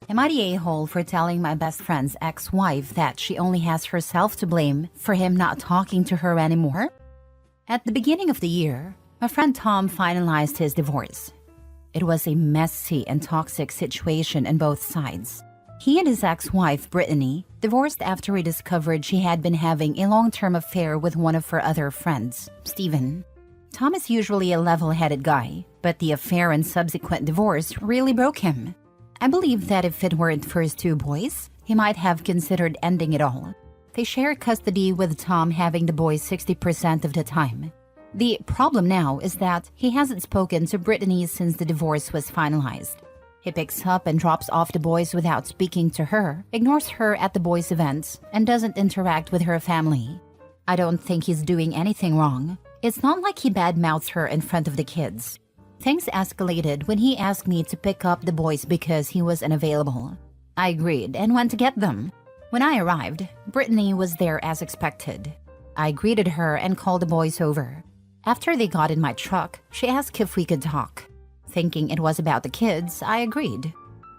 Am I the a-hole for telling my best friend's ex-wife that she only has herself to blame for him not talking to her anymore? At the beginning of the year, my friend Tom finalized his divorce. It was a messy and toxic situation on both sides. He and his ex-wife, Brittany, divorced after he discovered she had been having a long-term affair with one of her other friends, Steven. Tom is usually a level-headed guy, but the affair and subsequent divorce really broke him. I believe that if it weren't for his two boys, he might have considered ending it all. They share custody with Tom having the boys 60% of the time. The problem now is that he hasn't spoken to Brittany since the divorce was finalized. He picks up and drops off the boys without speaking to her, ignores her at the boys' events, and doesn't interact with her family. I don't think he's doing anything wrong. It's not like he badmouths her in front of the kids. Things escalated when he asked me to pick up the boys because he was unavailable. I agreed and went to get them. When I arrived, Brittany was there as expected. I greeted her and called the boys over. After they got in my truck, she asked if we could talk. Thinking it was about the kids, I agreed.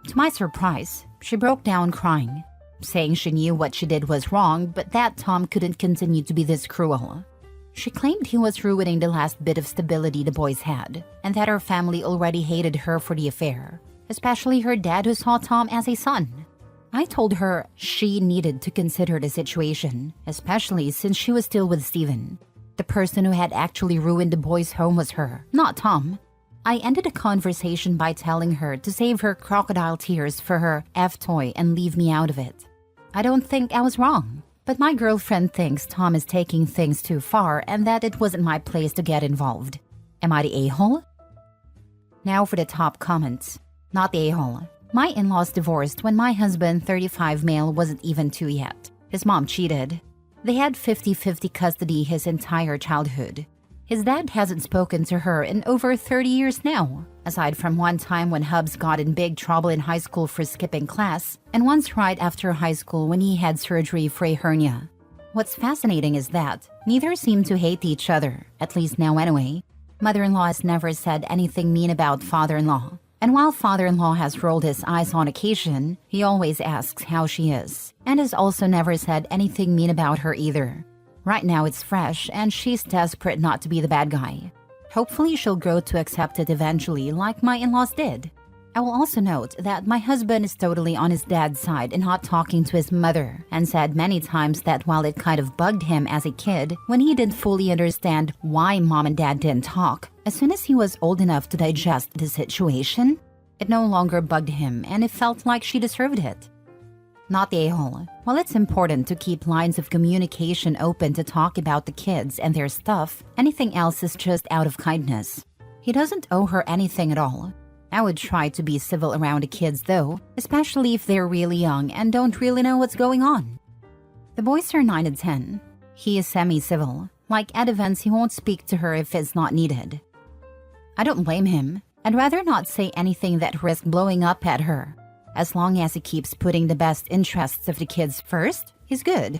To my surprise, she broke down crying, saying she knew what she did was wrong, but that Tom couldn't continue to be this cruel. She claimed he was ruining the last bit of stability the boys had, and that her family already hated her for the affair, especially her dad who saw Tom as a son. I told her she needed to consider the situation, especially since she was still with Steven. The person who had actually ruined the boys' home was her, not Tom. I ended the conversation by telling her to save her crocodile tears for her F-toy and leave me out of it. I don't think I was wrong. But my girlfriend thinks Tom is taking things too far and that it wasn't my place to get involved. Am I the a-hole? Now for the top comments. Not the a-hole. My in-laws divorced when my husband, 35 male, wasn't even 2 yet. His mom cheated. They had 50-50 custody his entire childhood. His dad hasn't spoken to her in over 30 years now, aside from one time when Hubs got in big trouble in high school for skipping class, and once right after high school when he had surgery for a hernia. What's fascinating is that neither seem to hate each other, at least now anyway. Mother-in-law has never said anything mean about father-in-law, and while father-in-law has rolled his eyes on occasion, he always asks how she is, and has also never said anything mean about her either. Right now it's fresh and she's desperate not to be the bad guy. Hopefully she'll grow to accept it eventually like my in-laws did. I will also note that my husband is totally on his dad's side and not talking to his mother, and said many times that while it kind of bugged him as a kid when he didn't fully understand why mom and dad didn't talk, as soon as he was old enough to digest the situation, it no longer bugged him and it felt like she deserved it. Not the a-hole. While it's important to keep lines of communication open to talk about the kids and their stuff, anything else is just out of kindness. He doesn't owe her anything at all. I would try to be civil around the kids though, especially if they're really young and don't really know what's going on. The boys are 9 and 10. He is semi-civil. Like at events, he won't speak to her if it's not needed. I don't blame him. I'd rather not say anything that risks blowing up at her. As long as he keeps putting the best interests of the kids first, he's good.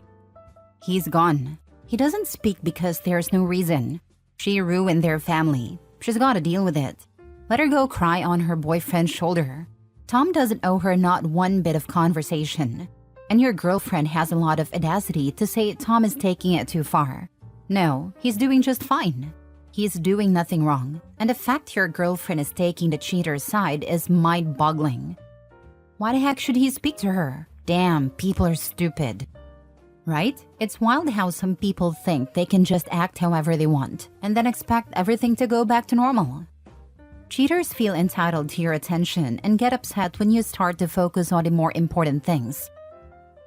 He's gone. He doesn't speak because there's no reason. She ruined their family. She's gotta deal with it. Let her go cry on her boyfriend's shoulder. Tom doesn't owe her not one bit of conversation. And your girlfriend has a lot of audacity to say Tom is taking it too far. No, he's doing just fine. He's doing nothing wrong. And the fact your girlfriend is taking the cheater's side is mind-boggling. Why the heck should he speak to her? Damn, people are stupid. Right? It's wild how some people think they can just act however they want and then expect everything to go back to normal. Cheaters feel entitled to your attention and get upset when you start to focus on the more important things.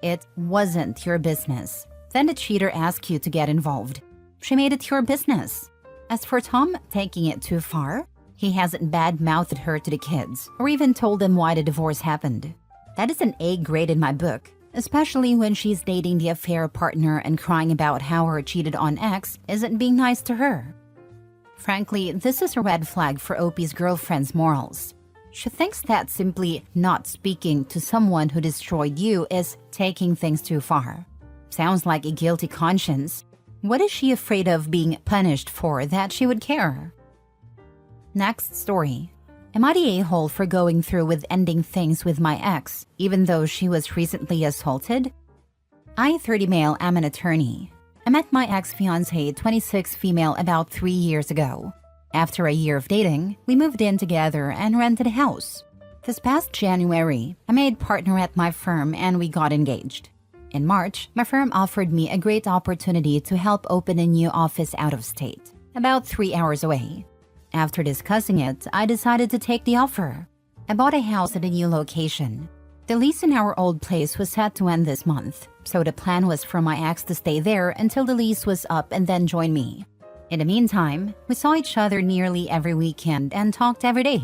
It wasn't your business. Then the cheater asked you to get involved. She made it your business. As for Tom taking it too far, he hasn't bad-mouthed her to the kids or even told them why the divorce happened. That is an A grade in my book, especially when she's dating the affair partner and crying about how her cheated on ex isn't being nice to her. Frankly, this is a red flag for Opie's girlfriend's morals. She thinks that simply not speaking to someone who destroyed you is taking things too far. Sounds like a guilty conscience. What is she afraid of being punished for that she would care? Next story. Am I the a-hole for going through with ending things with my ex, even though she was recently assaulted? I, 30 male, am an attorney. I met my ex-fiancée, 26 female, about 3 years ago. After a year of dating, we moved in together and rented a house. This past January, I made partner at my firm and we got engaged. In March, my firm offered me a great opportunity to help open a new office out of state, about 3 hours away. After discussing it, I decided to take the offer. I bought a house at a new location. The lease in our old place was set to end this month, so the plan was for my ex to stay there until the lease was up and then join me. In the meantime, we saw each other nearly every weekend and talked every day.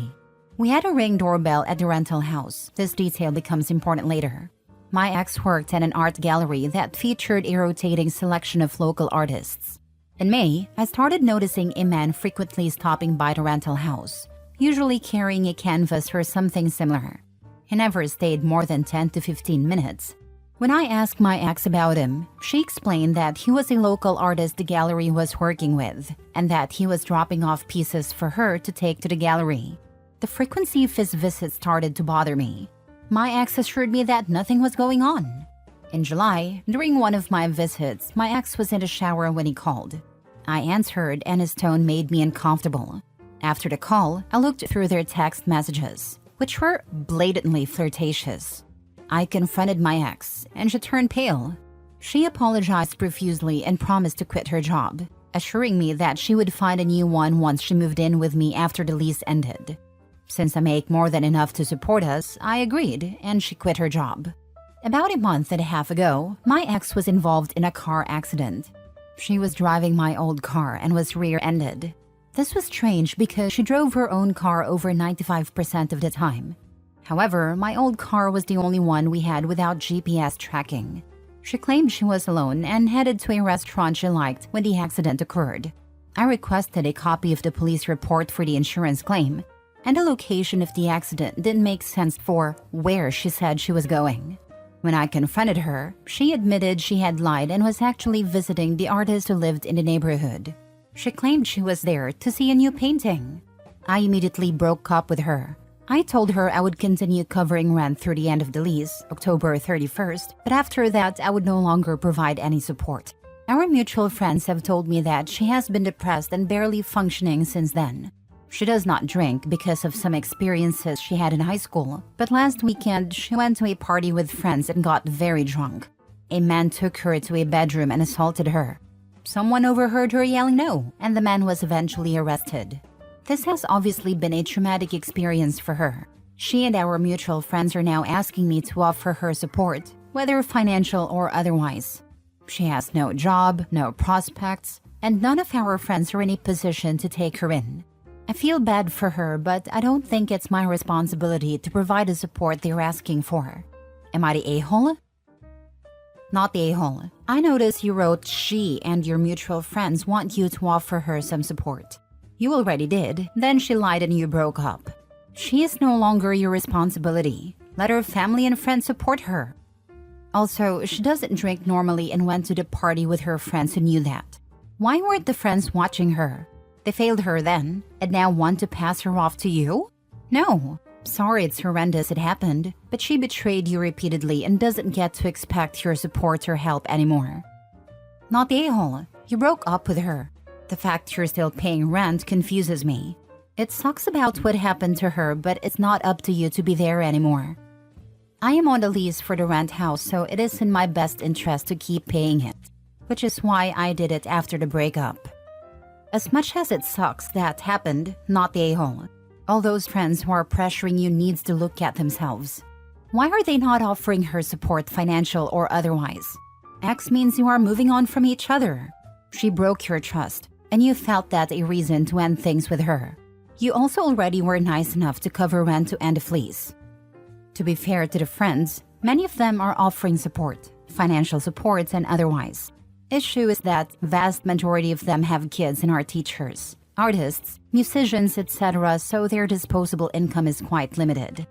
We had a Ring doorbell at the rental house. This detail becomes important later. My ex worked at an art gallery that featured a rotating selection of local artists. In May, I started noticing a man frequently stopping by the rental house, usually carrying a canvas or something similar. He never stayed more than 10 to 15 minutes. When I asked my ex about him, she explained that he was a local artist the gallery was working with, and that he was dropping off pieces for her to take to the gallery. The frequency of his visits started to bother me. My ex assured me that nothing was going on. In July, during one of my visits, my ex was in the shower when he called. I answered and his tone made me uncomfortable. After the call, I looked through their text messages, which were blatantly flirtatious. I confronted my ex, and she turned pale. She apologized profusely and promised to quit her job, assuring me that she would find a new one once she moved in with me after the lease ended. Since I make more than enough to support us, I agreed, and she quit her job. About a month and a half ago, my ex was involved in a car accident. She was driving my old car and was rear-ended. This was strange because she drove her own car over 95% of the time. However, my old car was the only one we had without GPS tracking. She claimed she was alone and headed to a restaurant she liked when the accident occurred. I requested a copy of the police report for the insurance claim, and the location of the accident didn't make sense for where she said she was going. When I confronted her, she admitted she had lied and was actually visiting the artist who lived in the neighborhood. She claimed she was there to see a new painting. I immediately broke up with her. I told her I would continue covering rent through the end of the lease, October 31st, but after that I would no longer provide any support. Our mutual friends have told me that she has been depressed and barely functioning since then. She does not drink because of some experiences she had in high school, but last weekend she went to a party with friends and got very drunk. A man took her to a bedroom and assaulted her. Someone overheard her yelling no, and the man was eventually arrested. This has obviously been a traumatic experience for her. She and our mutual friends are now asking me to offer her support, whether financial or otherwise. She has no job, no prospects, and none of our friends are in a position to take her in. I feel bad for her, but I don't think it's my responsibility to provide the support they're asking for. Am I the a-hole? Not the a-hole. I noticed you wrote she and your mutual friends want you to offer her some support. You already did, then she lied and you broke up. She is no longer your responsibility. Let her family and friends support her. Also, she doesn't drink normally and went to the party with her friends who knew that. Why weren't the friends watching her? They failed her then, and now want to pass her off to you? No. Sorry, it's horrendous it happened, but she betrayed you repeatedly and doesn't get to expect your support or help anymore. Not the a-hole. You broke up with her. The fact you're still paying rent confuses me. It sucks about what happened to her, but it's not up to you to be there anymore. I am on the lease for the rent house, so it is in my best interest to keep paying it, which is why I did it after the breakup. As much as it sucks that happened, not the a-hole. All those friends who are pressuring you needs to look at themselves. Why are they not offering her support, financial or otherwise? X means you are moving on from each other. She broke your trust, and you felt that a reason to end things with her. You also already were nice enough to cover rent to end a lease. To be fair to the friends, many of them are offering support, financial supports and otherwise. Issue is that vast majority of them have kids and are teachers, artists, musicians, etc., so their disposable income is quite limited.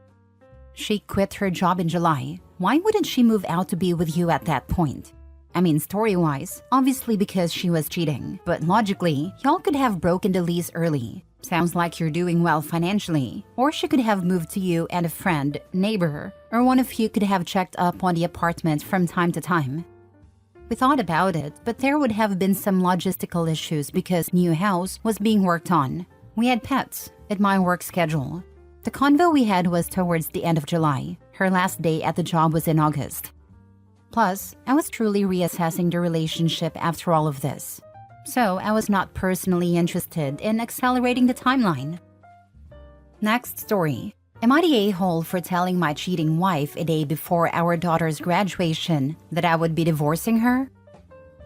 She quit her job in July. Why wouldn't she move out to be with you at that point? I mean, story-wise, obviously because she was cheating, but logically, y'all could have broken the lease early. Sounds like you're doing well financially. Or she could have moved to you and a friend, neighbor, or one of you could have checked up on the apartment from time to time. We thought about it, but there would have been some logistical issues because new house was being worked on. We had pets at my work schedule. The convo we had was towards the end of July. Her last day at the job was in August. Plus, I was truly reassessing the relationship after all of this. So I was not personally interested in accelerating the timeline. Next story. Am I the a-hole for telling my cheating wife a day before our daughter's graduation that I would be divorcing her?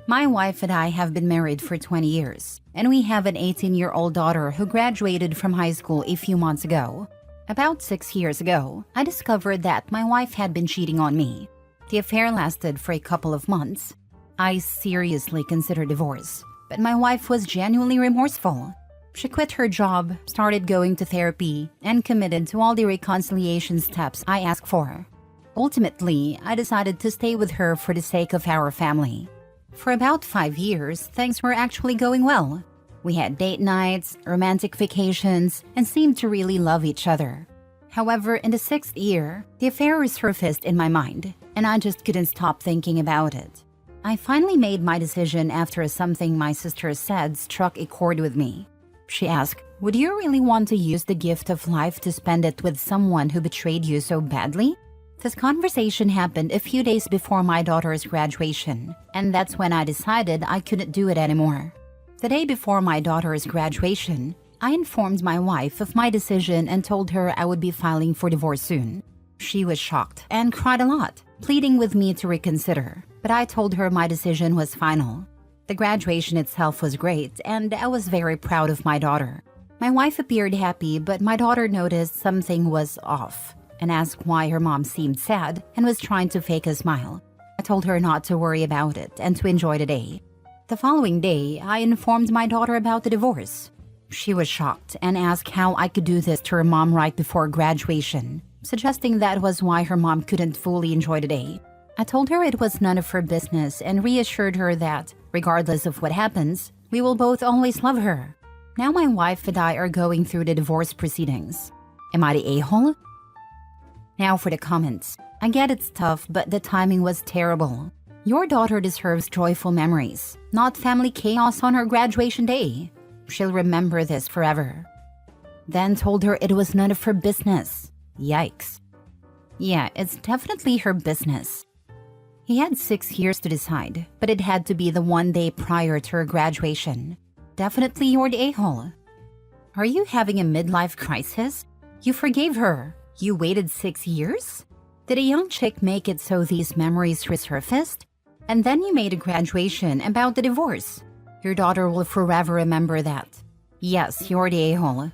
My wife and I have been married for 20 years, and we have an 18-year-old daughter who graduated from high school a few months ago. About 6 years ago, I discovered that my wife had been cheating on me. The affair lasted for a couple of months. I seriously considered divorce, but my wife was genuinely remorseful. She quit her job, started going to therapy, and committed to all the reconciliation steps I asked for. Ultimately, I decided to stay with her for the sake of our family. For about 5 years, things were actually going well. We had date nights, romantic vacations, and seemed to really love each other. However, in the 6th year, the affair resurfaced in my mind, and I just couldn't stop thinking about it. I finally made my decision after something my sister said struck a chord with me. She asked, "Would you really want to use the gift of life to spend it with someone who betrayed you so badly?" This conversation happened a few days before my daughter's graduation, and that's when I decided I couldn't do it anymore. The day before my daughter's graduation, I informed my wife of my decision and told her I would be filing for divorce soon. She was shocked and cried a lot, pleading with me to reconsider, but I told her my decision was final. The graduation itself was great, and I was very proud of my daughter. My wife appeared happy, but my daughter noticed something was off and asked why her mom seemed sad and was trying to fake a smile. I told her not to worry about it and to enjoy the day. The following day, I informed my daughter about the divorce. She was shocked and asked how I could do this to her mom right before graduation, suggesting that was why her mom couldn't fully enjoy the day. I told her it was none of her business and reassured her that, regardless of what happens, we will both always love her. Now my wife and I are going through the divorce proceedings. Am I the a-hole? Now for the comments. I get it's tough, but the timing was terrible. Your daughter deserves joyful memories, not family chaos on her graduation day. She'll remember this forever. Then told her it was none of her business. Yikes. Yeah, it's definitely her business. He had 6 years to decide, but it had to be the one day prior to her graduation. Definitely you're the a-hole. Are you having a midlife crisis? You forgave her. You waited 6 years? Did a young chick make it so these memories resurfaced? And then you made a graduation about the divorce. Your daughter will forever remember that. Yes, you're the a-hole.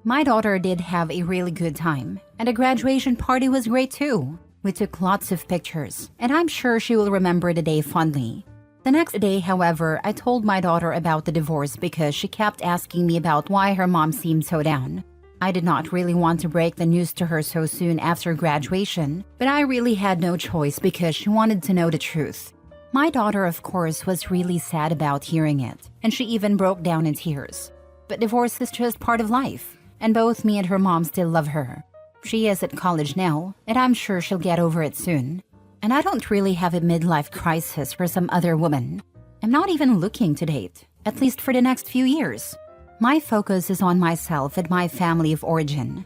My daughter did have a really good time, and the graduation party was great too. We took lots of pictures, and I'm sure she will remember the day fondly. The next day, however, I told my daughter about the divorce because she kept asking me about why her mom seemed so down. I did not really want to break the news to her so soon after graduation, but I really had no choice because she wanted to know the truth. My daughter, of course, was really sad about hearing it, and she even broke down in tears. But divorce is just part of life, and both me and her mom still love her. She is at college now, and I'm sure she'll get over it soon. And I don't really have a midlife crisis for some other woman. I'm not even looking to date, at least for the next few years. My focus is on myself and my family of origin.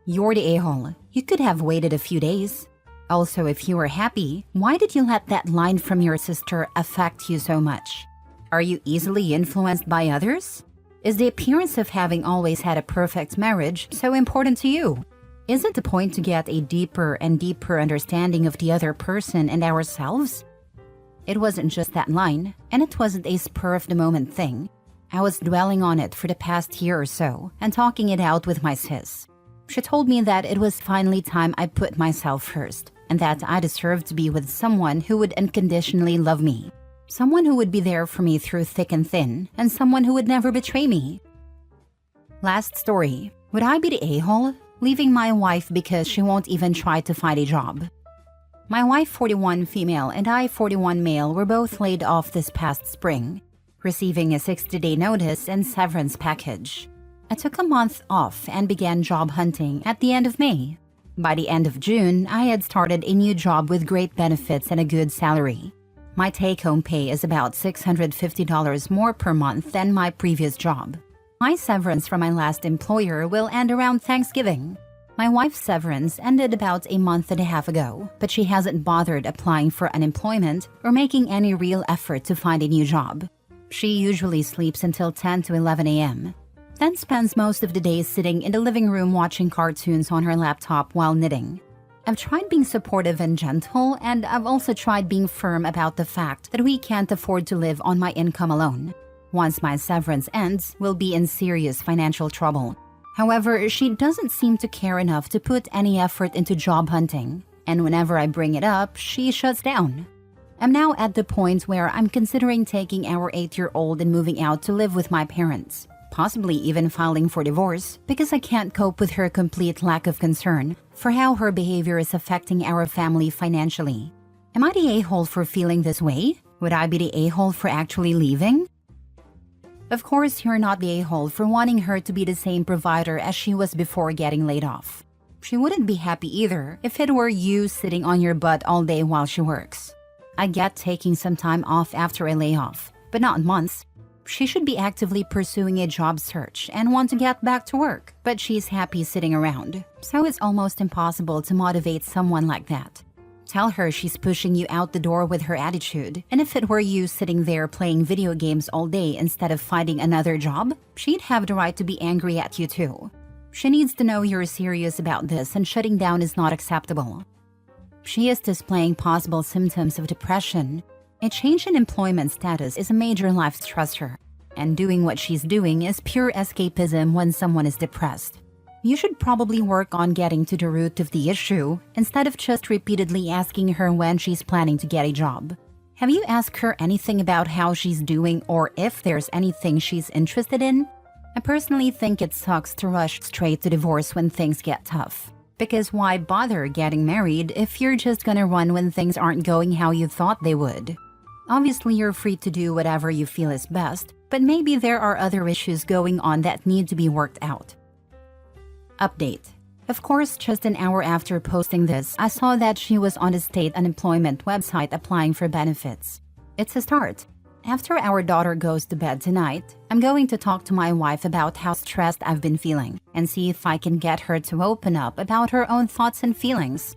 You're the a-hole. You could have waited a few days. Also, if you were happy, why did you let that line from your sister affect you so much? Are you easily influenced by others? Is the appearance of having always had a perfect marriage so important to you? Is it the point to get a deeper and deeper understanding of the other person and ourselves? It wasn't just that line, and it wasn't a spur-of-the-moment thing. I was dwelling on it for the past year or so and talking it out with my sis. She told me that it was finally time I put myself first, and that I deserved to be with someone who would unconditionally love me. Someone who would be there for me through thick and thin, and someone who would never betray me. Last story. Would I be the a-hole? Leaving my wife because she won't even try to find a job. My wife, 41 female, and I, 41 male, were both laid off this past spring, receiving a 60-day notice and severance package. I took a month off and began job hunting at the end of May. By the end of June, I had started a new job with great benefits and a good salary. My take-home pay is about $650 more per month than my previous job. My severance from my last employer will end around Thanksgiving. My wife's severance ended about a month and a half ago, but she hasn't bothered applying for unemployment or making any real effort to find a new job. She usually sleeps until 10 to 11 a.m., then spends most of the day sitting in the living room watching cartoons on her laptop while knitting. I've tried being supportive and gentle, and I've also tried being firm about the fact that we can't afford to live on my income alone. Once my severance ends, we'll be in serious financial trouble. However, she doesn't seem to care enough to put any effort into job hunting, and whenever I bring it up, she shuts down. I'm now at the point where I'm considering taking our 8-year-old and moving out to live with my parents, possibly even filing for divorce, because I can't cope with her complete lack of concern for how her behavior is affecting our family financially. Am I the a-hole for feeling this way? Would I be the a-hole for actually leaving? Of course, you're not the a-hole for wanting her to be the same provider as she was before getting laid off. She wouldn't be happy either if it were you sitting on your butt all day while she works. I get taking some time off after a layoff, but not months. She should be actively pursuing a job search and want to get back to work, but she's happy sitting around. So it's almost impossible to motivate someone like that. Tell her she's pushing you out the door with her attitude, and if it were you sitting there playing video games all day instead of finding another job, she'd have the right to be angry at you too. She needs to know you're serious about this, and shutting down is not acceptable. She is displaying possible symptoms of depression. A change in employment status is a major life stressor, and doing what she's doing is pure escapism when someone is depressed. You should probably work on getting to the root of the issue instead of just repeatedly asking her when she's planning to get a job. Have you asked her anything about how she's doing or if there's anything she's interested in? I personally think it sucks to rush straight to divorce when things get tough. Because why bother getting married if you're just gonna run when things aren't going how you thought they would? Obviously, you're free to do whatever you feel is best, but maybe there are other issues going on that need to be worked out. Update. Of course, just an hour after posting this, I saw that she was on the state unemployment website applying for benefits. It's a start. After our daughter goes to bed tonight, I'm going to talk to my wife about how stressed I've been feeling and see if I can get her to open up about her own thoughts and feelings.